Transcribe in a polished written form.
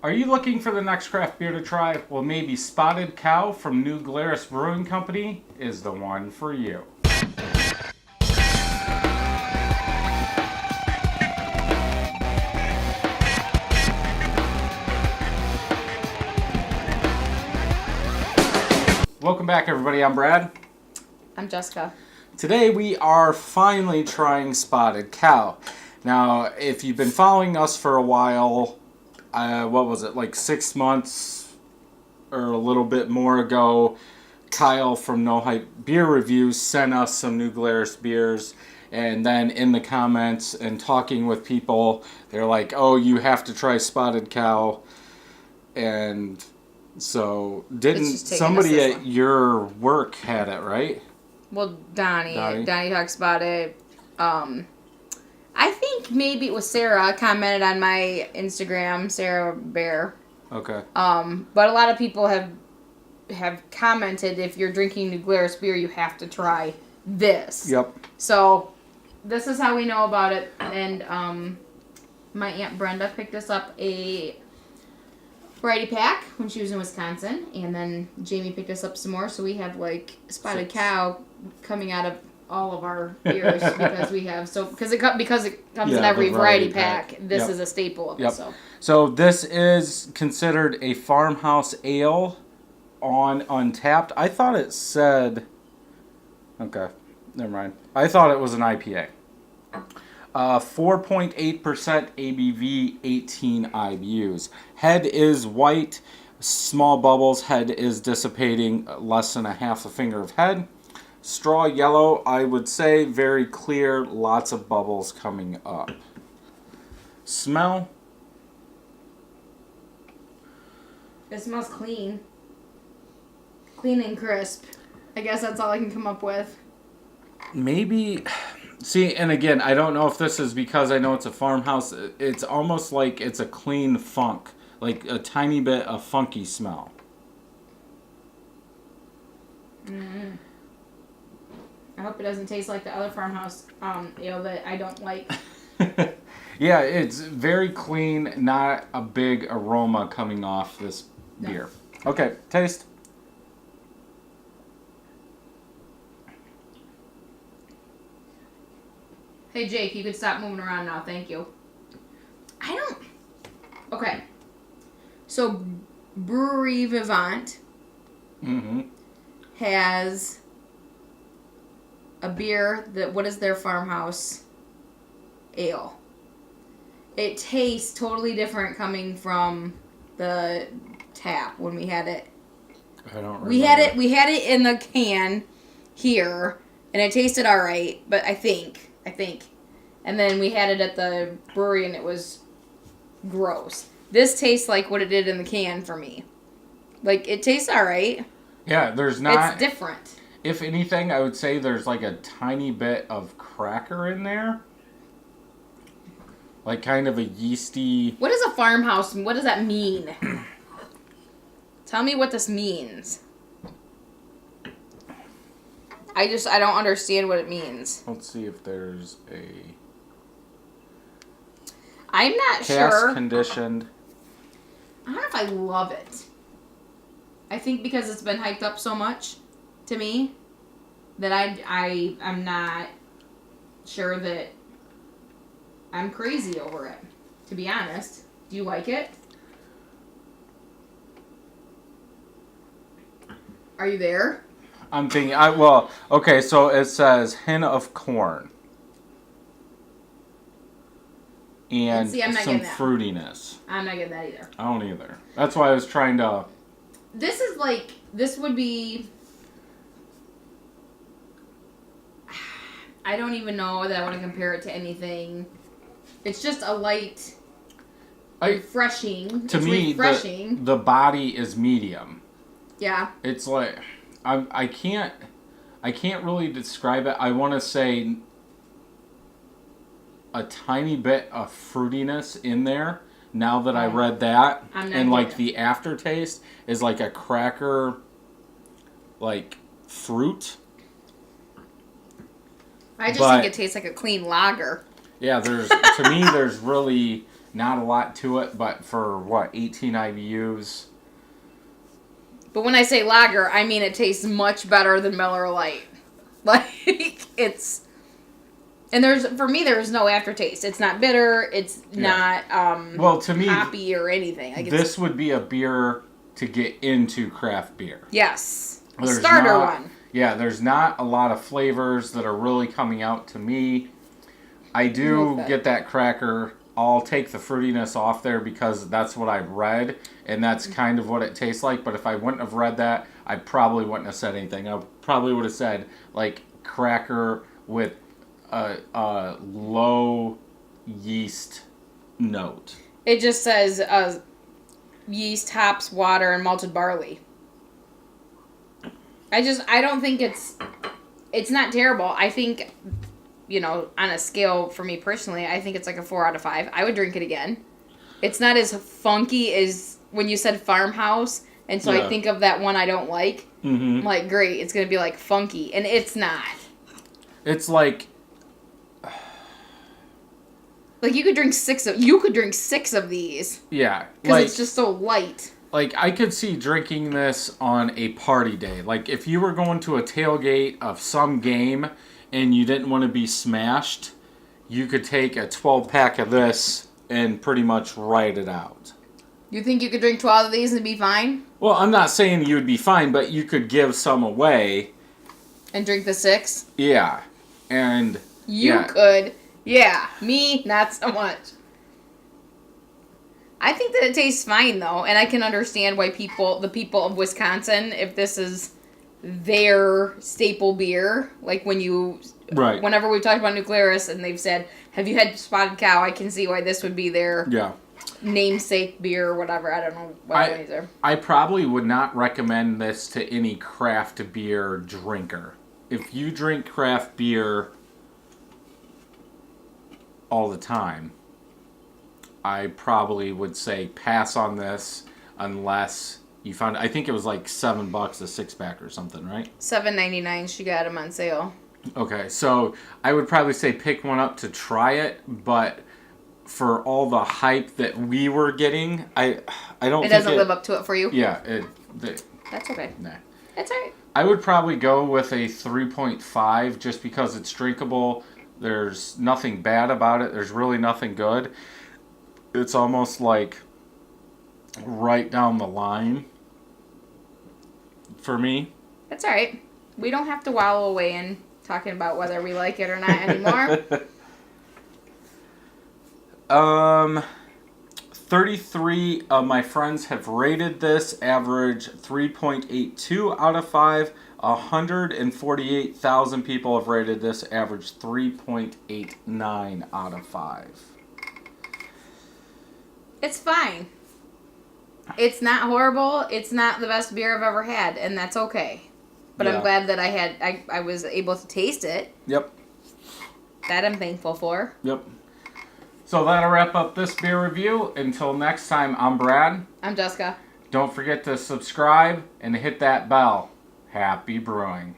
Are you looking for the next craft beer to try? Well, maybe Spotted Cow from New Glarus Brewing Company is the one for you. Welcome back, everybody. I'm Brad. I'm Jessica. Today we are finally trying Spotted Cow. Now, if you've been following us for a while, what was it, like 6 months or a little bit more ago, Kyle from No Hype Beer Reviews sent us some New Glarus beers, and then in the comments and talking with people, they're like, oh, you have to try Spotted Cow. And so didn't somebody at your work had it, right? Well, Donnie talks about it. I think maybe it was Sarah commented on my Instagram, Sarah Bear. Okay. But a lot of people have commented if you're drinking New Glarus beer, you have to try this. Yep. So this is how we know about it. And my Aunt Brenda picked us up a variety pack when she was in Wisconsin, and then Jamie picked us up some more. So we have like Spotted Cow coming out of all of our beers because we have because it comes in every variety pack. This is a staple of it. So this is considered a farmhouse ale on Untapped. I thought it said. Okay, never mind. I thought it was an IPA. 4.8% ABV, 18 IBUs. Head is white, small bubbles. Head is dissipating less than a half a finger of head. Straw yellow, I would say, very clear, lots of bubbles coming up. Smell. It smells clean. Clean and crisp. I guess that's all I can come up with. Maybe, see, and again, I don't know if this is because I know it's a farmhouse. It's almost like it's a clean funk, like a tiny bit of funky smell. Mm-hmm. I hope it doesn't taste like the other farmhouse ale that I don't like. Yeah, it's very clean, not a big aroma coming off this beer. Okay, taste. Hey, Jake, you could stop moving around now. Thank you. Okay. So, Brewery Vivant has a beer that, what is their farmhouse ale? It tastes totally different coming from the tap when we had it. I don't remember. We had it in the can here, and it tasted all right, but I think. And then we had it at the brewery, and it was gross. This tastes like what it did in the can for me. Like, it tastes all right. Yeah, there's not... It's different. If anything, I would say there's like a tiny bit of cracker in there. Like kind of a yeasty... What is a farmhouse? What does that mean? Tell me what this means. I don't understand what it means. Let's see if there's a... I'm not sure. Cask-conditioned. I don't know if I love it. I think because it's been hyped up so much to me that I'm not sure that I'm crazy over it, to be honest. Do you like it? Are you there? I'm thinking, okay, so it says hint of corn. And see, I'm not some getting that. fruitiness. I'm not getting that either. I don't either. That's why I was trying to... This would be... I don't even know that I want to compare it to anything. It's just a light, refreshing. To me, refreshing. The body is medium. Yeah. It's like... I can't really describe it. I want to say a tiny bit of fruitiness in there. Now that I read that, and like the aftertaste is like a cracker, like fruit. I just think it tastes like a clean lager. Yeah, to me there's really Not a lot to it, but for what, 18 IBUs? But when I say lager, I mean it tastes much better than Miller Lite. Like, it's... And for me, there's no aftertaste. It's not bitter. It's not well, to me, hoppy or anything. Like, this would be a beer to get into craft beer. Yes. A starter one. Yeah, there's not a lot of flavors that are really coming out to me. I do get that cracker. I'll take the fruitiness off there because that's what I've read, and that's kind of what it tastes like. But if I wouldn't have read that, I probably wouldn't have said anything. I probably would have said, like, cracker with a low yeast note. It just says yeast, hops, water, and malted barley. I don't think it's not terrible. I think, on a scale for me personally, I think it's like a 4 out of 5. I would drink it again. It's not as funky as when you said farmhouse, and so I think of that one I don't like. Mm-hmm. I'm like, great, it's going to be like funky, and it's not. It's like you could drink 6 of these. Yeah. Because it's just so light. Like, I could see drinking this on a party day. Like, if you were going to a tailgate of some game and you didn't want to be smashed, you could take a 12-pack of this and pretty much ride it out. You think you could drink 12 of these and be fine? Well, I'm not saying you would be fine, but you could give some away. And drink the 6? Yeah. And... You could. Yeah, me, not so much. I think that it tastes fine, though, and I can understand why the people of Wisconsin, if this is their staple beer, like whenever we've talked about New Glarus and they've said, have you had Spotted Cow, I can see why this would be their namesake beer or whatever. I don't know what these are. I probably would not recommend this to any craft beer drinker. If you drink craft beer all the time, I probably would say pass on this unless you found... I think it was like $7 a 6-pack or something, right? $7.99. She got them on sale. Okay, so I would probably say pick one up to try it, but for all the hype that we were getting, I don't. It doesn't live up to it for you. Yeah, that's okay. Nah, that's alright. I would probably go with a 3.5 just because it's drinkable. There's nothing bad about it. There's really nothing good. It's almost like right down the line for me. That's all right. We don't have to wallow away in talking about whether we like it or not anymore. 33 of my friends have rated this, average 3.82 out of 5. 148,000 people have rated this, average 3.89 out of 5. It's fine. It's not horrible. It's not the best beer I've ever had, and that's okay. But I'm glad that I was able to taste it. Yep. That I'm thankful for. Yep. So that'll wrap up this beer review. Until next time, I'm Brad. I'm Jessica. Don't forget to subscribe and hit that bell. Happy brewing.